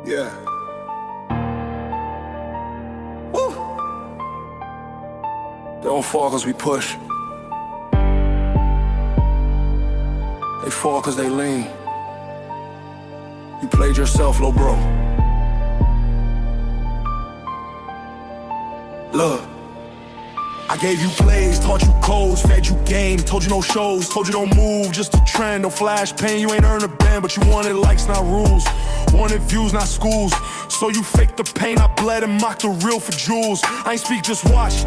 Yeah. Woo. They don't fall cause we push. They fall cause they lean. You played yourself, lil' bro. Look, I gave you plays, taught you codes, fed you game, told you no shows, told you don't move, just a trend, no flash pain. You ain't earned a band, but you wanted likes, not rules. Wanted views, not schools. So you faked the pain, I bled and mocked the real for jewels. I ain't speak, just watch.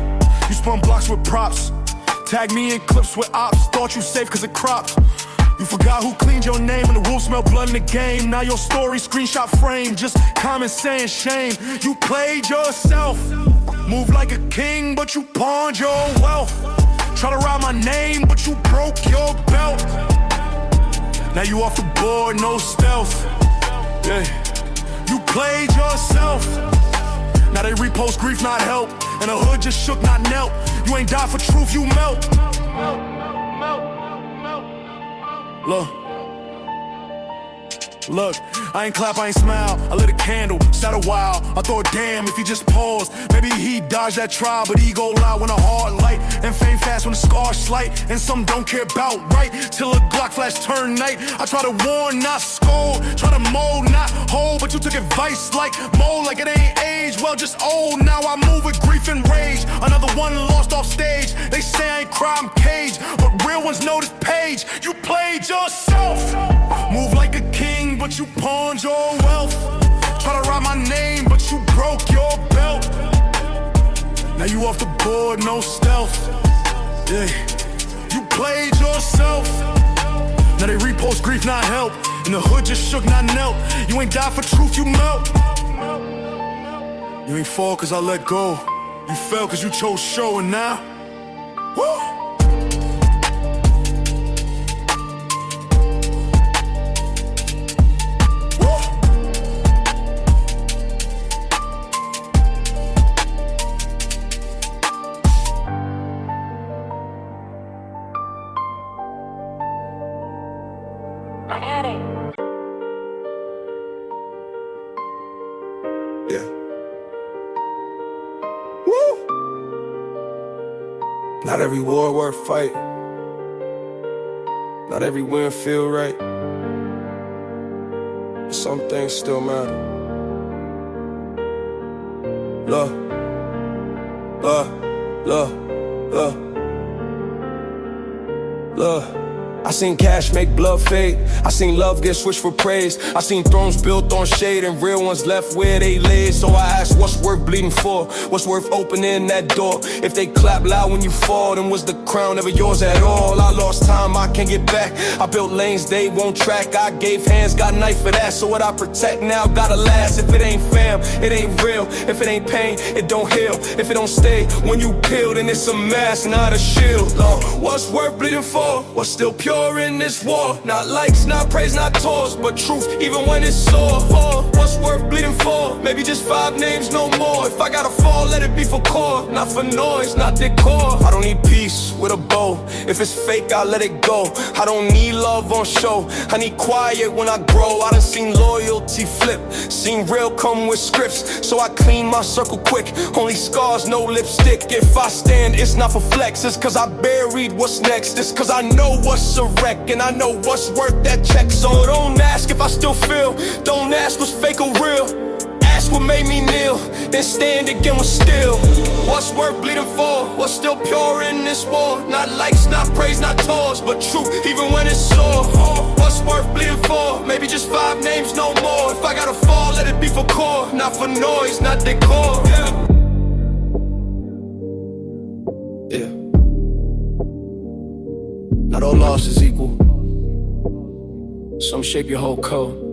You spun blocks with props. Tag me in clips with ops. Thought you safe cause it crops. You forgot who cleaned your name and the wolves smell blood in the game. Now your story screenshot frame, just comments saying shame. You played yourself. Move like a king, but you pawned your wealth. Try to ride my name, but you broke your belt. Now you off the board, no stealth. Yeah, you played yourself. Now they repost grief, not help. And the hood just shook, not knelt. You ain't died for truth, you melt. Look, I ain't clap, I ain't smile. I lit a candle, sat a while. I thought, damn, if he just paused, maybe he'd dodge that trial. But ego loud when a hard light, and fame fast when the scars slight. And some don't care about right, till a Glock flash turn night. I try to warn, not scold, try to mold, not hold. But you took advice like mold, like it ain't age. Well, just old, now I move with grief and rage. Another one lost off stage. They say I ain't cry, I'm caged, but real ones know this page. You played yourself. Move like a king, but you pawned your wealth. Try to write my name, but you broke your belt. Now you off the board, no stealth. Yeah, you played yourself. Now they repost grief, not help. And the hood just shook, not knelt. You ain't died for truth, you melt. You ain't fall cause I let go. You fell cause you chose show, and now, woo! Yeah. Woo! Not every war worth fight. Not every win feel right. But some things still matter. Love, love, love, love, love. I seen cash make blood fade. I seen love get switched for praise. I seen thrones built on shade and real ones left where they lay. So I asked, what's worth bleeding for? What's worth opening that door? If they clap loud when you fall, then was the crown ever yours at all? I lost time, I can't get back. I built lanes, they won't track. I gave hands, got knife for that. So what I protect now gotta last. If it ain't fam, it ain't real. If it ain't pain, it don't heal. If it don't stay when you peel, then it's a mask, not a shield. What's worth bleeding for? What's still pure in this war? Not likes, not praise, not tours, but truth even when it's sore. What's worth bleeding for? Maybe just 5 names, no more. If I gotta fall, let it be for core, not for noise, not decor. I don't need peace with a bow. If it's fake, I'll let it go. I don't need love on show. I need quiet when I grow. I done seen loyalty flip, seen real come with scripts. So I clean my circle quick. Only scars, no lipstick. If I stand, it's not for flex. It's cause I buried what's next. It's cause I know what's a wreck, and I know what's worth that check. So don't ask if I still feel. Don't ask what's fake or real. Ask what made me kneel, then stand again with still. What's worth bleeding for? What's still pure in this war? Not likes, not praise, not tours, but truth even when it's sore. What's worth bleeding for? Maybe just 5 names, no more. If I gotta fall, let it be for core, not for noise, not decor. Yeah. Yeah. Not all loss is equal. Some shape your whole code.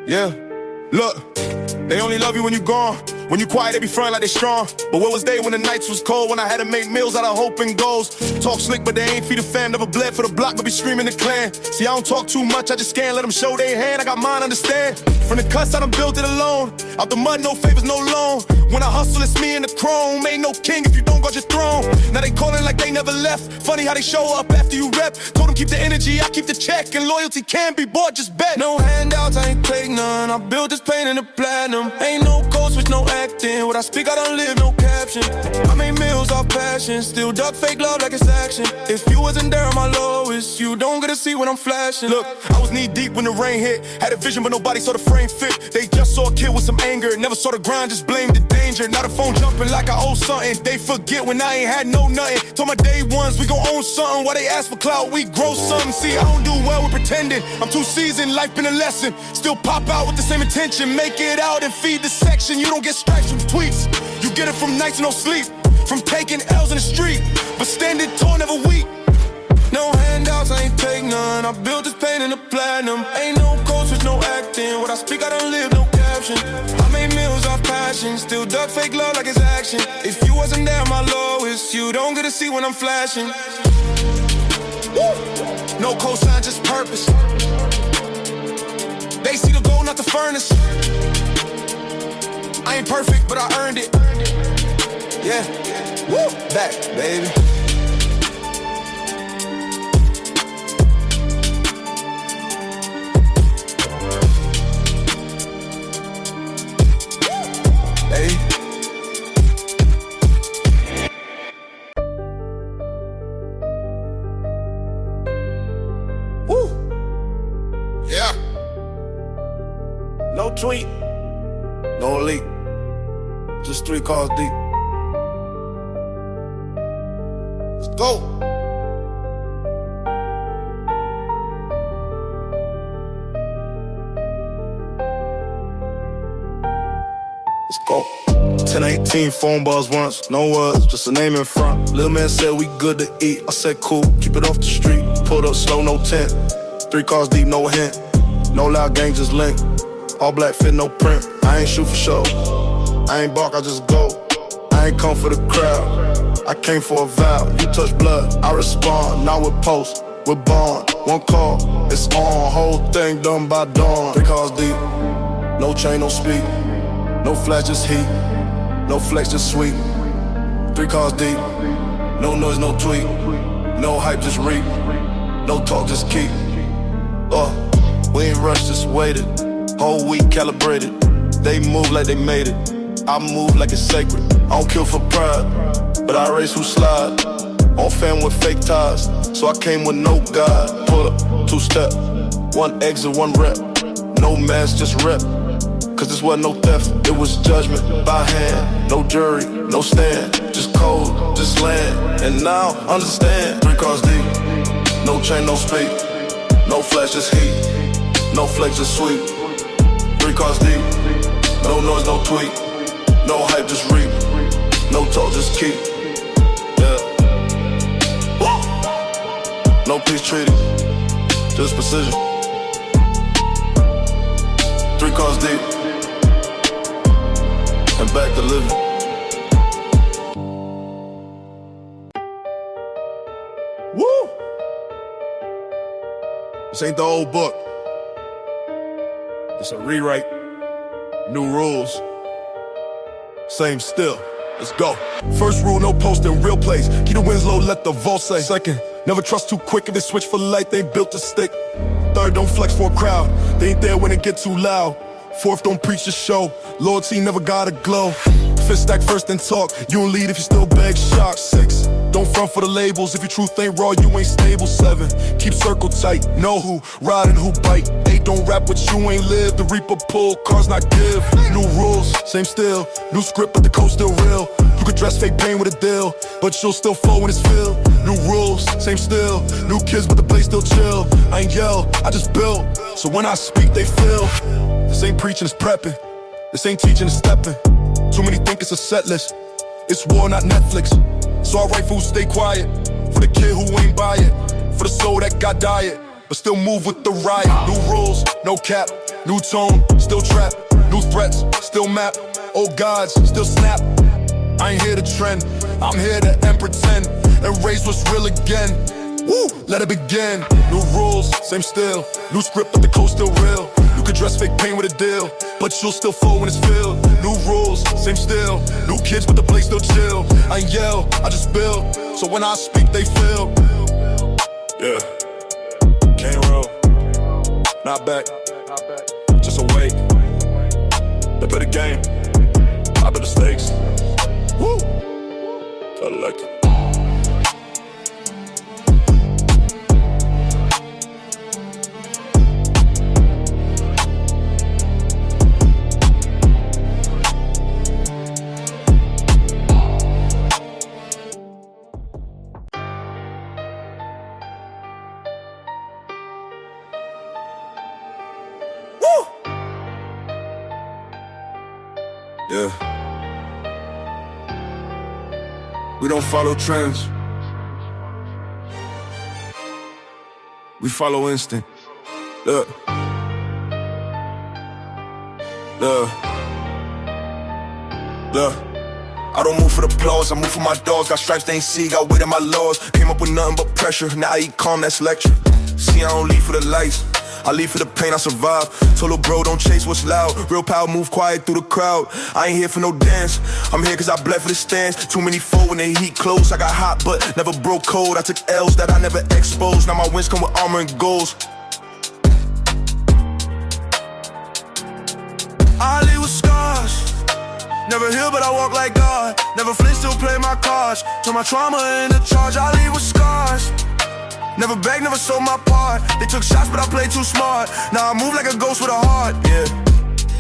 Yeah, look, they only love you when you're gone. When you quiet, they be frontin' like they strong. But where was they when the nights was cold? When I had to make meals out of hope and goals. Talk slick, but they ain't feed a fam. Never bled for the block, but be screaming the clan. See, I don't talk too much, I just scan, let them show their hand. I got mine, understand. From the cuts, I done built it alone. Out the mud, no favors, no loan. When I hustle, it's me and the chrome. Ain't no king if you don't guard your throne. Now they callin' like they never left. Funny how they show up after you rep. Told them keep the energy, I keep the check. And loyalty can be bought, just bet. No handouts, I ain't take none. I built this pain in the platinum. Ain't no code switch, no acting. What I speak, I don't live, no caption. I made meals off passion. Still duck fake love like it's action. If you wasn't there on my lowest, you don't get to see when I'm flashing. Look, I was knee deep when the rain hit. Had a vision, but nobody saw the frame fit. They just saw a kid with some anger. Never saw the grind, just blamed the danger. Now the phone jumping like I owe something. They forget when I ain't had no nothing. Told my day ones we gon' own something. While they ask for clout, we grow something. See, I don't do well with pretending. I'm too seasoned, life been a lesson. Still pop out with the same intention. Make it out and feed the section. You don't get stripes from tweets. You get it from nights no sleep. From taking L's in the street. But standing tall, never weak. No handouts, I ain't take none. I built this pain in the platinum. Ain't no code switch, no acting. What I speak, I don't live, no caption. I made meals off passion. Still duck fake love like it's action. If you wasn't there, my lowest, you don't get to see when I'm flashing. Woo! No cosign, just purpose. They see the gold, not the furnace. I ain't perfect, but I earned it. Yeah, woo, back, baby. Hey. Woo. Yeah. No tweet, no leak. Just 3 calls deep. Let's go. Let's go. 10-18 phone balls once, no words, just a name in front. Little man said we good to eat. I said cool, keep it off the street. Pulled up slow, no tent. 3 cars deep, no hint. No loud gang, just link. All black fit, no print. I ain't shoot for show. I ain't bark, I just go. I ain't come for the crowd. I came for a vow. You touch blood, I respond. Not with post, with bond. 1 call, it's on. Whole thing done by dawn. 3 cars deep, no chain, no speed. No flash, just heat. No flex, just sweet. 3 cars deep, no noise, no tweet. No hype, just reap. No talk, just keep. We ain't rushed, just waited. Whole week calibrated. They move like they made it. I move like it's sacred. I don't kill for pride, but I race who slide. On fam with fake ties, so I came with no guide. Pull up, 2 step, 1 exit, 1 rep. No mask, just rep. Cause this wasn't no theft, it was judgment by hand. No jury, no stand, just code, just land. And now, understand. 3 cars deep, no chain, no speed. No flash, just heat. No flex, just sweet. 3 cars deep, no noise, no tweet. No hype, just reap. No talk, just keep. Yeah. No peace treaty, just precision. 3 cars deep, and back to living. Woo! This ain't the old book. It's a rewrite. New rules. Same still. Let's go. First rule, no posting, real plays. Keep the wins low, let the vault say. Second, never trust too quick. If they switch for light, they ain't built to stick. Third, don't flex for a crowd. They ain't there when it get too loud. Fourth, don't preach the show. Loyalty never gotta glow. Fifth, stack first and talk. You don't lead if you still beg shock. 6, don't front for the labels. If your truth ain't raw, you ain't stable. 7, keep circle tight. Know who ride and who bite. 8, don't rap what you ain't live. The reaper pull, cars not give. New rules, same still. New script, but the code still real. You could dress fake pain with a deal, but you'll still flow when it's filled. New rules, same still. New kids, but the place still chill. I ain't yell, I just build. So when I speak, they feel. This ain't preaching, it's prepping. This ain't teaching, it's stepping. Too many think it's a set list. It's war, not Netflix. So I write for who stay quiet. For the kid who ain't buy it. For the soul that got diet, but still move with the riot. New rules, no cap. new tone, still trap. New threats, still map. Old gods, still snap. I ain't here to trend, I'm here to end pretend. Erase what's real again. Woo, let it begin. New rules, same still. New script, but the code still real. You could dress fake pain with a deal, but you'll still fall when it's filled. New rules, same still. New kids, but the place still chill. I ain't yell, I just build. So when I speak, they feel. Yeah, can't roll, not back, just awake. They play the game, I bet the stakes. Woo, I like it. Yeah. We don't follow trends. We follow instinct. Look. Look. Look. I don't move for the applause, I move for my dogs. Got stripes they ain't see, got weight in my laws. Came up with nothing but pressure, now I eat calm, that's lecture. See, I don't leave for the lights, I leave for the pain, I survive. Told little bro, don't chase what's loud. Real power, move quiet through the crowd. I ain't here for no dance, I'm here cause I bled for the stands. Too many fold when the heat close. I got hot but never broke cold. I took L's that I never exposed. Now my wins come with armor and goals. I leave with scars, never heal but I walk like God. Never flinch, still play my cards. Turn my trauma into charge. I leave with scars, never begged, never sold my part. They took shots, but I played too smart. Now I move like a ghost with a heart. Yeah,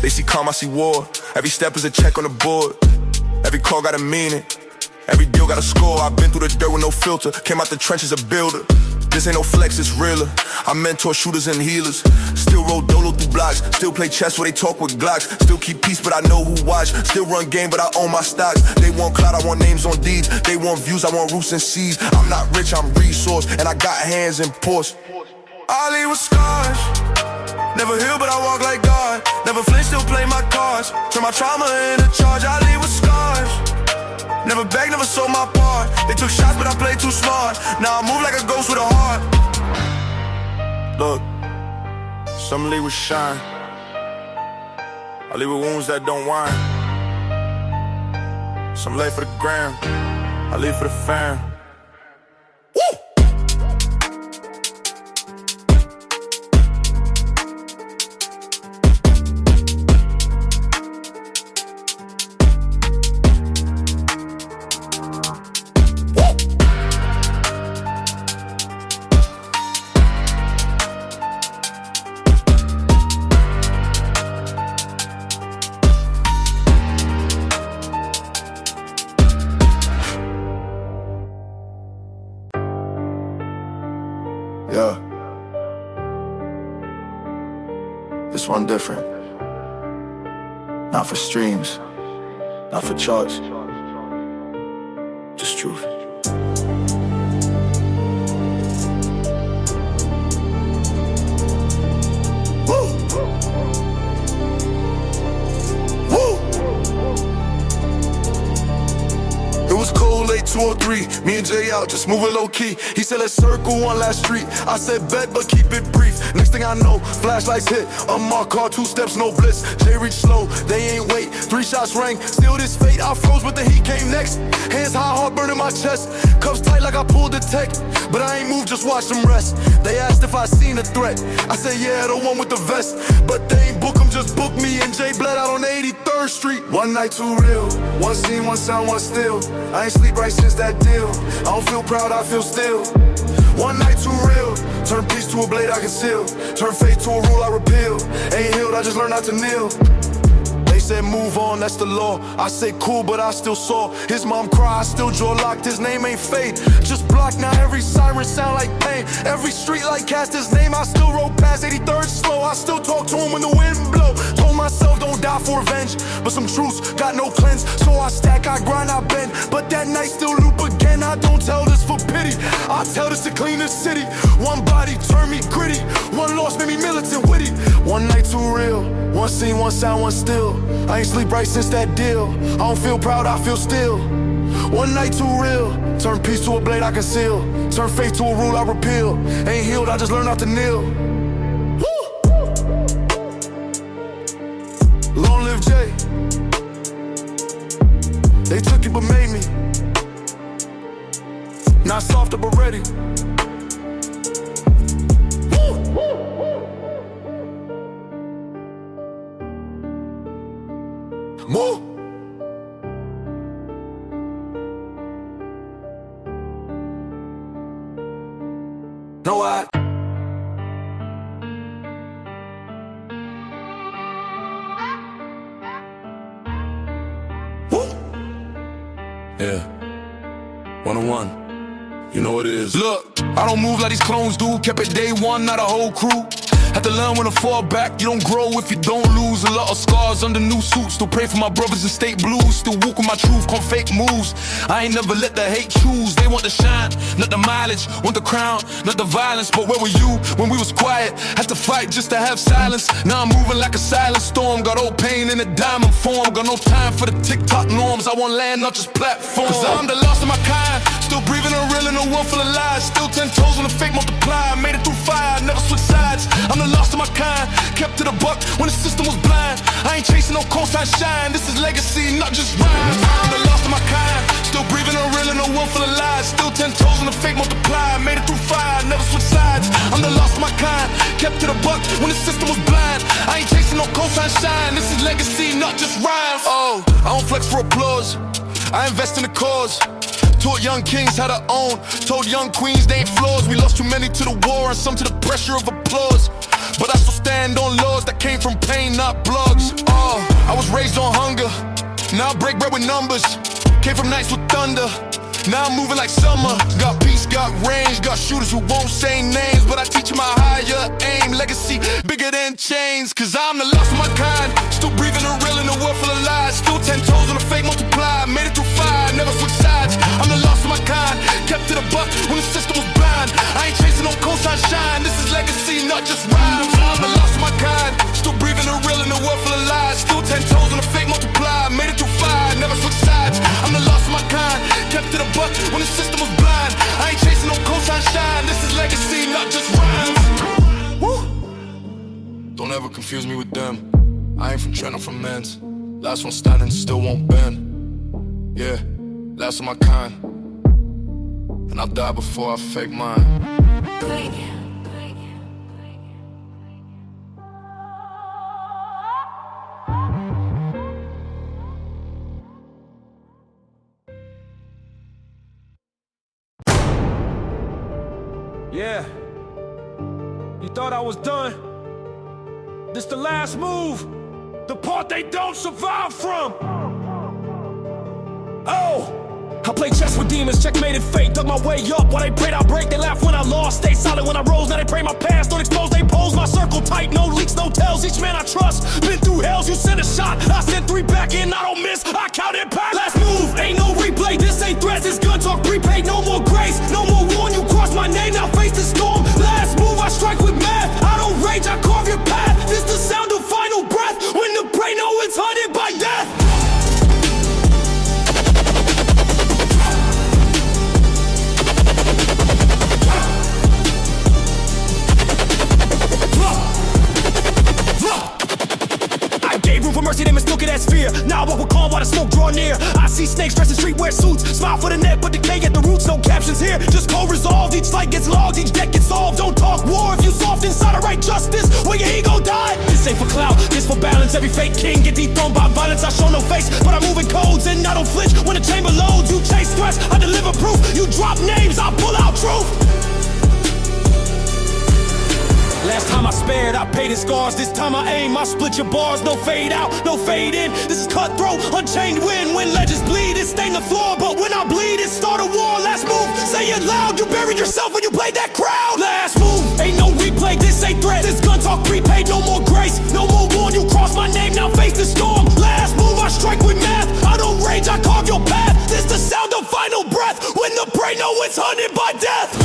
they see calm, I see war. Every step is a check on the board. Every call got a meaning, every deal got a score. I've been through the dirt with no filter. Came out the trenches a builder. This ain't no flex, it's realer. I mentor shooters and healers. Still roll dolo through blocks. Still play chess where they talk with Glocks. Still keep peace, but I know who watch. Still run game, but I own my stocks. They want clout, I want names on deeds. They want views, I want roofs and seas. I'm not rich, I'm resource, and I got hands in Porsche. I leave with scars, never heal, but I walk like God. Never flinch, still play my cards. Turn my trauma into charge. I leave with scars, never begged, never sold my part. They took shots, but I played too smart. Now I move like a ghost with a heart. Look, some leave with shine, I leave with wounds that don't whine. Some lay for the gram, I leave for the fam. Yeah, this one different. Not for streams, not for charts, just truth. It was cold, late 203. Me and Jay out, just moving low key. He said, let's circle one last street. I said, bet, but keep it brief. Next thing I know, flashlights hit. Unmarked car, 2 steps, no blitz. Jay reached slow, they ain't wait. 3 shots rang, still this fate. I froze, but the heat came next. Hands high, heart burning my chest. Cuffs tight like I pulled the tech. But I ain't moved, just watch them rest. They asked if I seen a threat. I said, yeah, the one with the vest. But they ain't book them, just book me. And Jay bled out on 83rd Street. One night too real. One scene, one sound, one still. I ain't sleep right since that deal. I don't feel proud, I feel still. One night too real. Turn peace to a blade I conceal. Turn faith to a rule I repeal. Ain't healed, I just learned not to kneel. They said move on, that's the law. I say cool, but I still saw his mom cry, I still jaw locked. His name ain't fate, just blocked. Now every siren sound like pain. Every street light cast his name. I still rode past 83rd slow. I still talk to him when the wind blow. Told myself don't die out for revenge, but some truths got no cleanse. So I stack, I grind, I bend, but that night still loop again. I don't tell this for pity, I tell this to clean the city. One body turned me gritty, one loss made me militant witty. One night too real, one scene, one sound, one still. I ain't sleep right since that deal. I don't feel proud, I feel still. One night too real, turn peace to a blade I conceal, turn faith to a rule I repeal. Ain't healed, I just learned not to kneel. Long live Jay. They took it but made me not softer but ready. Move. No, I. Woo. Yeah. 101. You know what it is. Look, I don't move like these clones do. Kept it day one, not a whole crew. Had to learn when to fall back. You don't grow if you don't lose. A lot of scars under new suits. Still pray for my brothers in state blues. Still walk with my truth, come fake moves. I ain't never let the hate choose. They want the shine, not the mileage. Want the crown, not the violence. But where were you when we was quiet? Had to fight just to have silence. Now I'm moving like a silent storm. Got old pain in a diamond form. Got no time for the TikTok norms. I want land, not just platform. Cause I'm the last of my kind. Still breathing and real in a world full of lies. Still 10 toes on the fake multiply. Made it through fire, never switch sides. I'm the lost of my kind, kept to the buck when the system was blind. I ain't chasing no coastline shine. This is legacy, not just rhyme. I'm the lost of my kind, still breathing and real in a world full of lies. Still 10 toes on the fake multiply. Made it through fire, never switch sides. I'm the lost of my kind, kept to the buck when the system was blind. I ain't chasing no coastline shine. This is legacy, not just rhymes. Oh, I don't flex for applause, I invest in the cause. Taught young kings how to own. Told young queens they ain't flaws. We lost too many to the war and some to the pressure of applause. But I still stand on laws that came from pain, not blogs. Oh, I was raised on hunger. Now I break bread with numbers. Came from nights with thunder. Now I'm moving like summer. Got peace, got range. Got shooters who won't say names, but I teach them a higher aim. Legacy bigger than chains. Cause I'm the lost of my kind. Still breathing and real in a world full of lies. Still 10 toes on the fake multiply. Made it through fire, never switch sides. I'm the lost of my kind, kept to the buck when the system was blind. I ain't chasing no coastline shine. This is legacy, not just rhymes. I'm the lost of my kind, still breathing and real in a world full of lies. Still 10 toes on the fake multiply. Made it through fire, never switch sides. I'm the lost of my kind, kept to the buck when the system was blind. I ain't chasing no coastline shine. This is legacy, not just rhymes. Woo. Don't ever confuse me with them. I ain't from Trent, I'm from Men's. Last one standing, still won't bend. Yeah, last of my kind. And I'll die before I fake mine. Yeah, you thought I was done? This the last move, the part they don't survive from. Oh, I played chess with demons, checkmated fate, dug my way up. While they prayed I'd break, they laughed when I lost. Stayed solid when I rose, now they pray my past don't expose. They pose my circle tight, no leaks, no tells. Each man I trust, been through hells. You send a shot, I send 3 back in, I don't miss. I count impact. Last move, ain't no replay. This ain't threats, it's gun talk prepaid. No more grace, no more warn. You cross my name, now face the storm. Last move, I strike with math. I don't rage, I carve your path. This the sound of final breath. When the prey know it's hunted by death. For mercy, they mistook it as fear. Now I walk with calm while the smoke draw near. I see snakes dressed in streetwear suits. Smile for the neck, but decay at the roots. No captions here, just cold resolved. Each fight gets logged, each deck gets solved. Don't talk war if you soft inside. I write justice where your ego died. This ain't for clout, this for balance. Every fake king get dethroned by violence. I show no face, but I'm moving codes and I don't flinch. When the chamber loads, you chase threats, I deliver proof. You drop names, I pull out truth. Last time I spared, I paid in scars. This time I aim, I split your bars. No fade out, no fade in. This is cutthroat, unchained wind. When legends bleed, it stain the floor. But when I bleed, it start a war. Last move, say it loud. You buried yourself when you played that crowd. Last move, ain't no replay. This ain't threat. This gun talk prepaid. No more grace, no more warn. You cross my name, now face the in storm. Last move, I strike with math. I don't rage, I carve your path. This the sound of final breath. When the prey know it's hunted by death.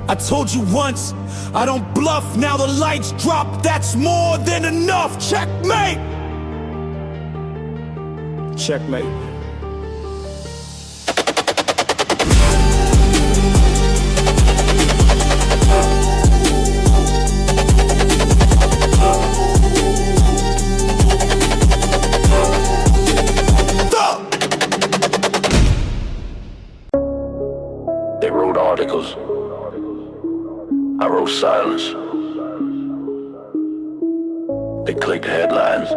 I told you once, I don't bluff. Now the lights drop, that's more than enough. Checkmate. Checkmate. They wrote articles. I wrote silence. They clicked headlines.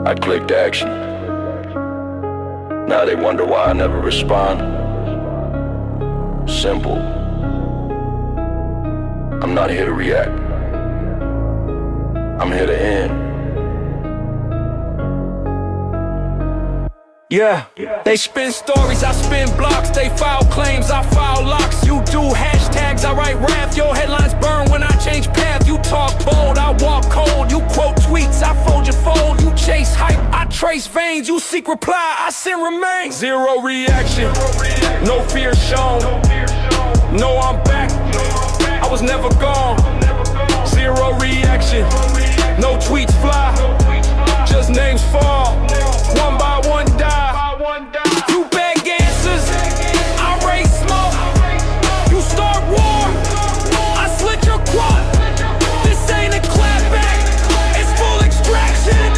I clicked action. Now they wonder why I never respond. Simple. I'm not here to react. I'm here to end. Yeah, they spin stories, I spin blocks. They file claims, I file locks. You do hashtags, I write rap. Your headlines burn when I change path. You talk bold, I walk cold. You quote tweets, I fold your fold. You chase hype, I trace veins. You seek reply, I send remains. Zero reaction, no fear shown. No, I'm back, I was never gone. Zero reaction, no tweets fly. Just names fall, one by one die. You beg answers, I raise smoke. You start war, I slit your quad. This ain't a clapback, it's full extraction.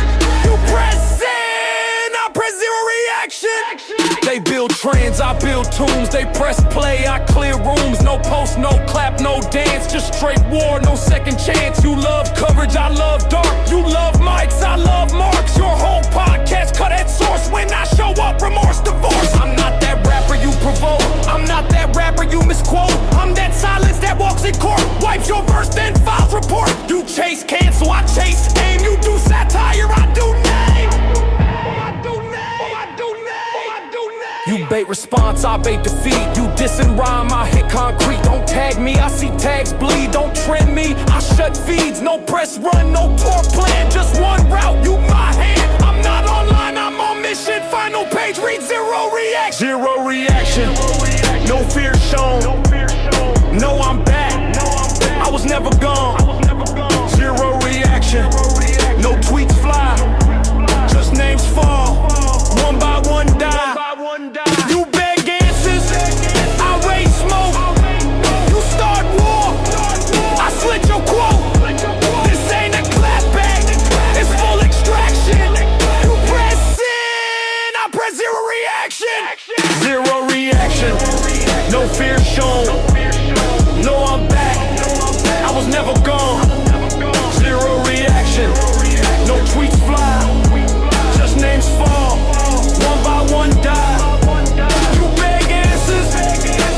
You press in, I press zero reaction. They build trends, I build tunes. They press play, I clear rooms. No post, no clap, no dance. Just straight war, no second chance. You love coverage, I love dark. You love mics, I love marks. Your whole podcast cut at source. When I show up, remorse, divorce. I'm not that rapper you provoke. I'm not that rapper you misquote. I'm that silence that walks in court. Wipes your verse, then files report. You chase cancel, I chase aim. You do satire, I do name. You bait response, I bait defeat. You diss and rhyme, I hit concrete. Don't tag me, I see tags bleed. Don't trend me, I shut feeds. No press run, no tour plan. Just one route, you my hand. I'm not online, I'm on mission. Final page, read zero reaction. Zero reaction, no fear shown. No, I'm back, I was never gone. Zero reaction, no tweets fly. Just names fall, one by one die. You beg answers, I raise smoke. You start war, I slit your quote. This ain't a clapback, it's full extraction. You press in, I press zero reaction. Zero reaction, no fear shown. No, I'm back, I was never gone. Zero reaction, no tweets fly. Just names fall, one by one die. You beg answers,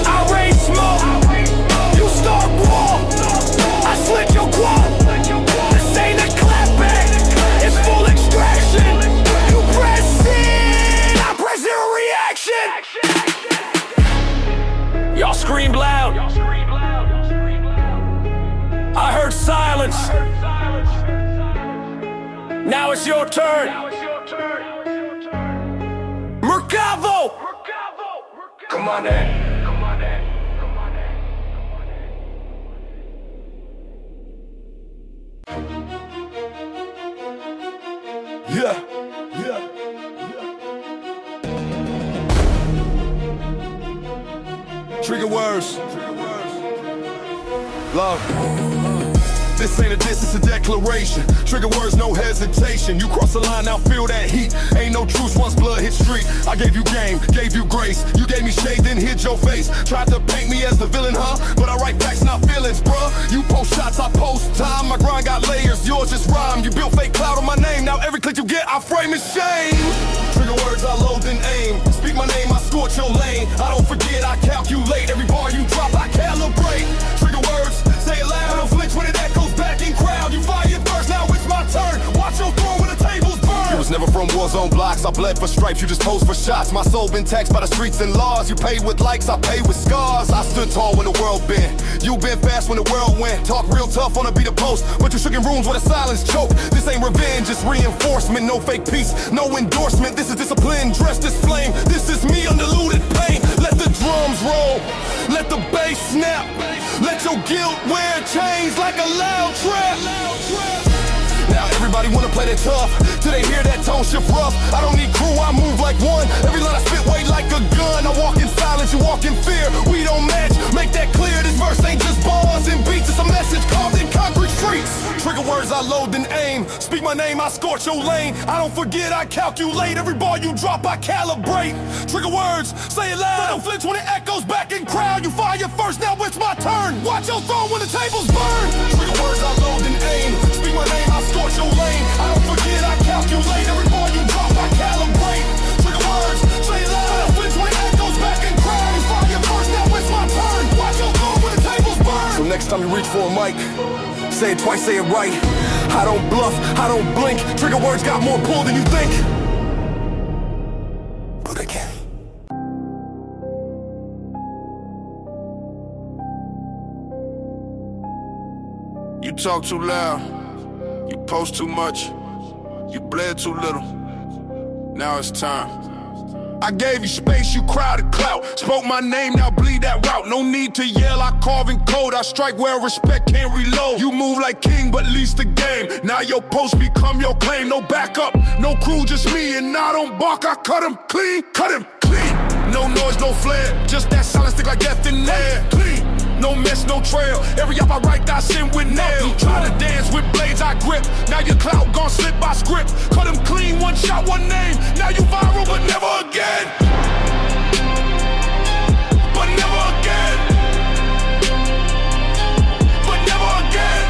I raise smoke. You start war, I slit your quote. This ain't a clapback, it's full extraction. You press in, I press zero reaction. Y'all screamed loud, I heard silence. Now it's your turn. Mercavo! Come on in. Yeah. Trigger words. Love. This ain't a diss, it's a declaration. Trigger words, no hesitation. You cross the line, now feel that heat. Ain't no truce once blood hit street. I gave you game, gave you grace. You gave me shade, then hid your face. Tried to paint me as the villain, huh? But I write facts, not feelings, bruh. You post shots, I post time. My grind got layers, yours just rhyme. You built fake cloud on my name. Now every click you get, I frame in shame. Trigger words, I load and aim. Speak my name, I scorch your lane. I don't forget, I calculate. Every bar you drop, I calibrate. Trigger words, say it loud, don't flinch when it echoes back in crowd. You fire first, now it's my turn. Watch your throne when the tables burn. You was was never from war zone blocks. I bled for stripes, you just posed for shots. My soul been taxed by the streets and laws. You paid with likes, I paid with scars. I stood tall when the world bent. You been fast when the world went. Talk real tough on a beat of post, but you shook in rooms with a silence choke. This ain't revenge, it's reinforcement. No fake peace, no endorsement. This is discipline, dressed as flame. This is me undiluted pain. Let the drums roll, let the bass snap. Let your guilt wear chains like a loud trap. Now everybody wanna play that tough, till they hear that tone shift rough. I don't need crew, I move like one. Every line I spit weigh like a gun. I walk in silence, you walk in fear. We don't match, make that clear. This verse ain't just bars and beats, it's a message carved in concrete streets. Trigger words I load and aim. Speak my name, I scorch your lane. I don't forget, I calculate. Every ball you drop, I calibrate. Trigger words, say it loud. Don't flinch when it echoes back in crowd. You fire first, now it's my turn. Watch your throne when the tables burn. Trigger words I load and aim. Speak my name, I scorch your lane. I don't forget, I calculate. Every ball you drop, I calibrate. Trigger words, say it loud. Don't flinch when it echoes back in crowd. You fire first, now it's my turn. Watch your throne when the tables burn. So next time you reach for a mic, say it twice, say it right. I don't bluff, I don't blink. Trigger words got more pull than you think. But again. You talk too loud, you post too much, you bled too little. Now it's time. I gave you space, you crowded clout. Spoke my name, now bleed that route. No need to yell, I carve in code. I strike where respect can't reload. You move like king, but least the game. Now your post become your claim. No backup, no crew, just me. And I don't bark, I cut him clean, cut him clean. No noise, no flare, just that silence stick like death in there. Clean, no mess, no trail. Every up I write, I send with nails. You try to dance with blades, I grip. Now your clout gon' slip by script. Cut him clean, one shot, one name. Now you viral, but never again. But never again. But never again.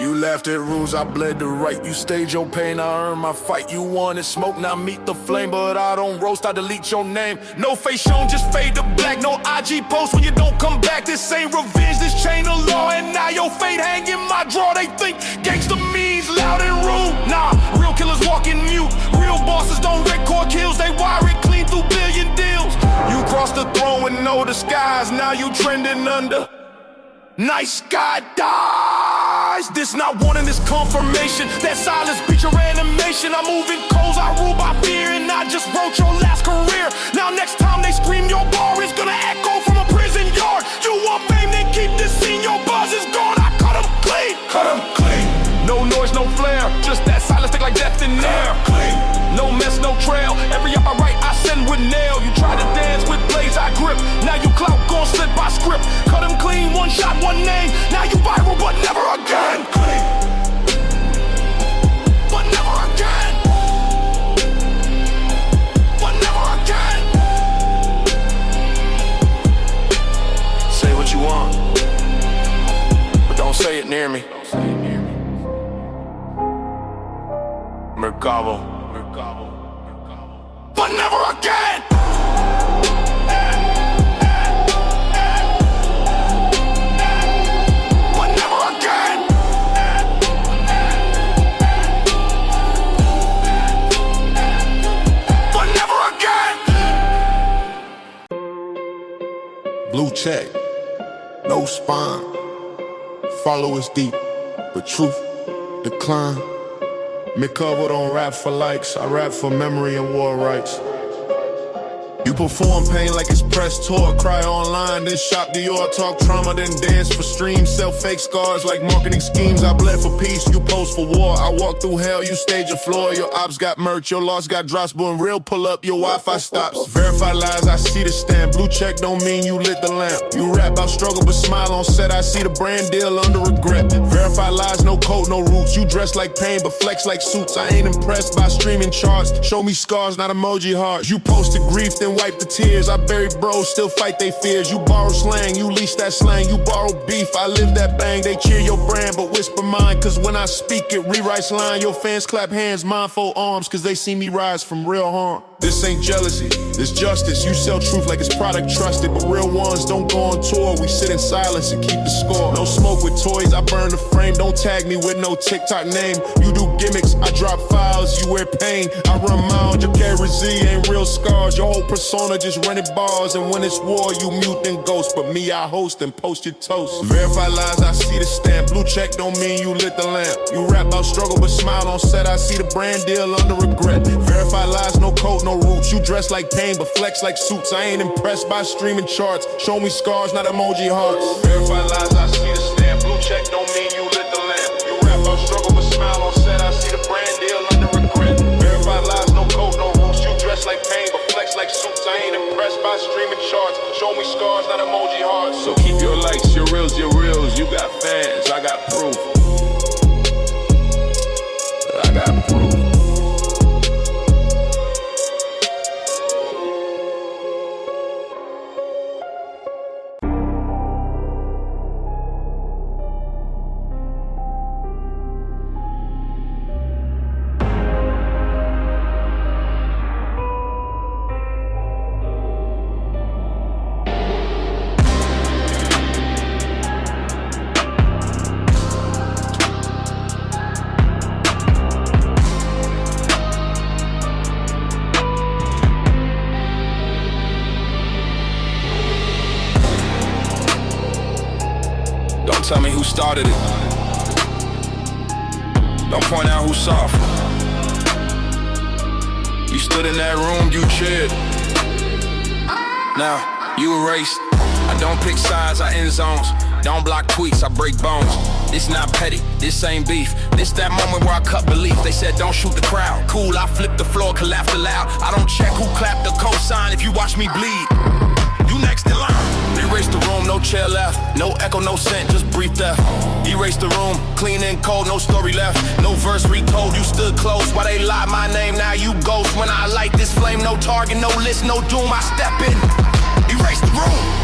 You laughed at rules, I bled the right. You staged your pain, I earned my fight. You wanted smoke, now meet the flame. But I don't roast, I delete your name. No face shown, just fade to black. No IG post when you don't come back. This ain't revenge, this chain of law. And now your fate hang in my drawer. They think gangsta means loud and rude. Nah, real killers walking mute. Real bosses don't record kills. They wire it clean through billion deals. You crossed the throne with no disguise. Now you trending under nice guy dies. This not warning, this confirmation. That silence beat your animation. I'm moving coals, I rule by fear. And I just wrote your last career. Now next time they scream your bar, it's gonna echo from a prison yard. You want fame, then keep this scene. Your buzz is gone, I cut him clean. Cut him clean. No noise, no flare, just that silence stick like death in there. Clean. No mess, no trail. Every up I write, I send with nail. You try to dance with blades, I grip. Now you clout gon' slip by script. Cut him clean, one shot, one name. Now you viral, but never again. Clean. But never again. But never again. Say what you want, but don't say it near me. Mercado. But never again. But never again. But never again. Blue check, no spine. Followers deep, but truth decline. McCover don't rap for likes, I rap for memory and war rights. You perform pain like it's press tour, cry online, then shop Dior, talk trauma, then dance for streams, sell fake scars like marketing schemes. I bled for peace, you post for war. I walk through hell, you stage a floor. Your ops got merch, your loss got drops, but in real pull up, your Wi-Fi stops. Verify lies, I see the stamp. Blue check don't mean you lit the lamp. You rap about struggle, but smile on set. I see the brand deal under regret. Verify lies, no code, no roots. You dress like pain, but flex like suits. I ain't impressed by streaming charts. Show me scars, not emoji hearts. You posted grief, then wipe the tears. I bury bros, still fight they fears. You borrow slang, you lease that slang. You borrow beef, I live that bang. They cheer your brand, but whisper mine. Cause when I speak, it rewrites line. Your fans clap hands, mine fold arms. Cause they see me rise from real harm. This ain't jealousy, this justice. You sell truth like it's product trusted, but real ones don't go on tour. We sit in silence and keep the score. No smoke with toys, I burn the frame. Don't tag me with no TikTok name. You do gimmicks, I drop files, you wear pain. I run miles, your carry Z ain't real scars. Your whole persona just rented bars, and when it's war, you mute and ghost. But me, I host and post your toast. Verify lies, I see the stamp. Blue check don't mean you lit the lamp. You rap about struggle, but smile on set. I see the brand deal under regret. Verify lies, no code, no roots. You dress like pain, but flex like suits. I ain't impressed by streaming charts. Show me scars, not emoji hearts. Verify lies, I see the stamp. Blue check don't mean you lit the lamp. You rap about struggle, but smile on set. I see the brand deal under regret. Verify lies, no code, no roots. You dress like pain, but flex like suits. I ain't impressed by streaming charts. Show me scars, not emoji hearts. So keep your likes, your reels, your reels. You got fans, I got proof. I got proof. Tell me who started it. Don't point out who soft. You stood in that room, you cheered. Now, you erased. I don't pick sides, I end zones. Don't block tweets, I break bones. This not petty, this ain't beef. This that moment where I cut belief. They said don't shoot the crowd. Cool, I flip the floor, collapse aloud. I don't check who clapped the cosign if you watch me bleed. You next in line. Erase the room, no chair left. No echo, no scent, just brief death. Erase the room, clean and cold, no story left. No verse retold, you stood close. Why they lie my name, now you ghost. When I light this flame, no target, no list, no doom. I step in, erase the room.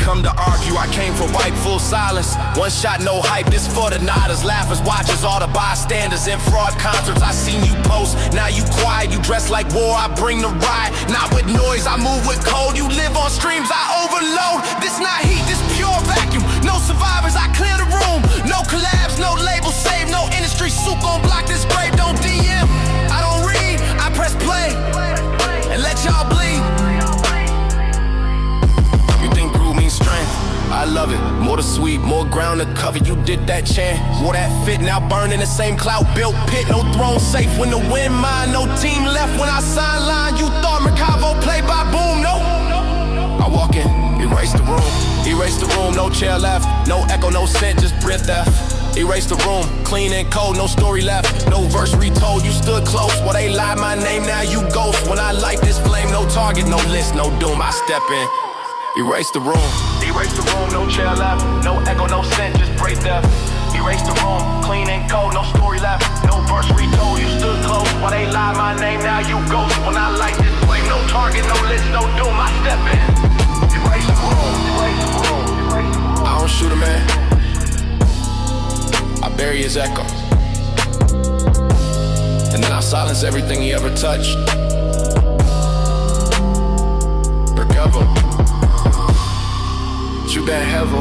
Come to argue, I came for white, full silence. One shot, no hype, this for the nodders, laughers, watchers, all the bystanders in fraud concerts. I seen you post, now you quiet, you dress like war, I bring the riot. Not with noise, I move with cold. You live on streams, I overload. This not heat, this pure vacuum. No survivors, I clear the room. No collabs, no labels saved, no industry suit gon' block this grave. Don't DM, I don't read, I press play and let y'all bleed. Strength, I love it. More the sweet, more ground to cover. You did that chant, wore that fit. Now burn in the same cloud built pit. No throne safe when the wind mine. No team left when I sideline. You thought Mercavo played by boom, no. I walk in, erase the room. Erase the room, no chair left. No echo, no scent, just breath theft. Erase the room, clean and cold, no story left. No verse retold, you stood close. Well, they lied my name, now you ghost. When I light this flame, no target, no list, no doom. I step in. Erase the room. Erase the room, no chair left. No echo, no scent, just break death. Erase the room, clean and cold, no story left. No verse retold, you stood close. While they lie my name, now you ghost. When I light this flame, no target, no list, no doom, I step in. Erase the room, erase the room, erase the room. I don't shoot a man, I bury his echo. And then I silence everything he ever touched. Recover. You been heavy.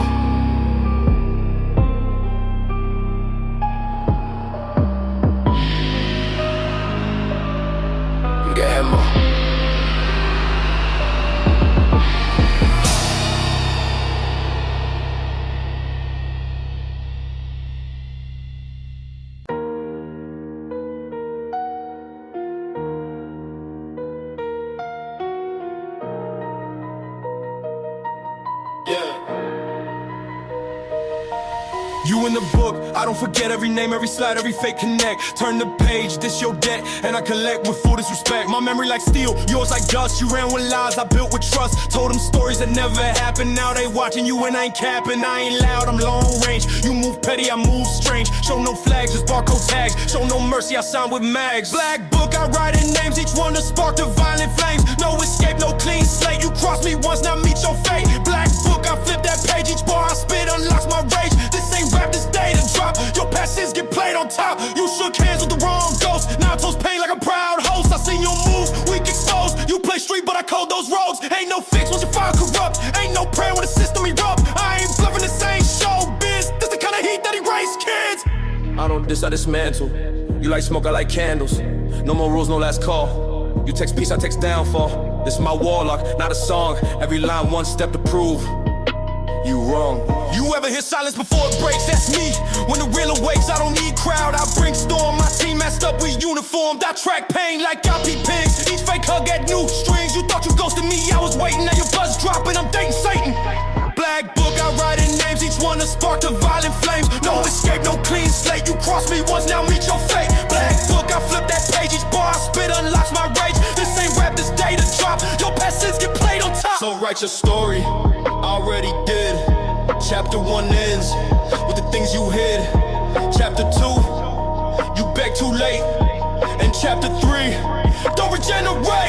You get heavy. open the book, I don't forget every name, every slide, every fake connect. Turn the page, this your debt, and I collect with full disrespect. My memory like steel, yours like dust. You ran with lies, I built with trust. Told them stories that never happened. Now they watching you and I ain't capping. I ain't loud, I'm long range. You move petty, I move strange. Show no flags, just barcode tags. Show no mercy, I sign with mags. Black book, I write in names, each one to spark the violent flames. No escape, no clean slate. You cross me once, now meet your fate. Black book, I flip that page. Each bar I spit unlocks my rage. This ain't rap, this day to drop. Your past sins get played on top. You shook hands with the wrong ghost. Now I toast pain like a proud host. I seen your moves, weak exposed. You play street, but I code those roads. Ain't no fix once your file corrupt. Ain't no prayer when the system erupt. I ain't bluffing, this ain't showbiz. This the kind of heat that erase kids. I don't diss, I dismantle. You like smoke, I like candles. No more rules, no last call. You text peace, I text downfall. This is my warlock, not a song. Every line, one step to prove you wrong. You ever hear silence before it breaks? That's me. When the real awakes, I don't need crowd, I bring storm. My team messed up, we uniformed. I track pain like I be pigs. Each fake hug had new strings. You thought you ghosted me, I was waiting. Now your buzz dropping, I'm dating Satan. Black book, I write in names, each one to spark the violent flames. No escape, no clean slate. You cross me once, now meet your fate. Black book, I flip that page. Each bar I spit unlocks my rage. This ain't rap, this day to drop. Your past sins get played on top. So write your story, already did. Chapter 1 ends with the things you hid. Chapter 2, you beg too late. And chapter 3, don't regenerate.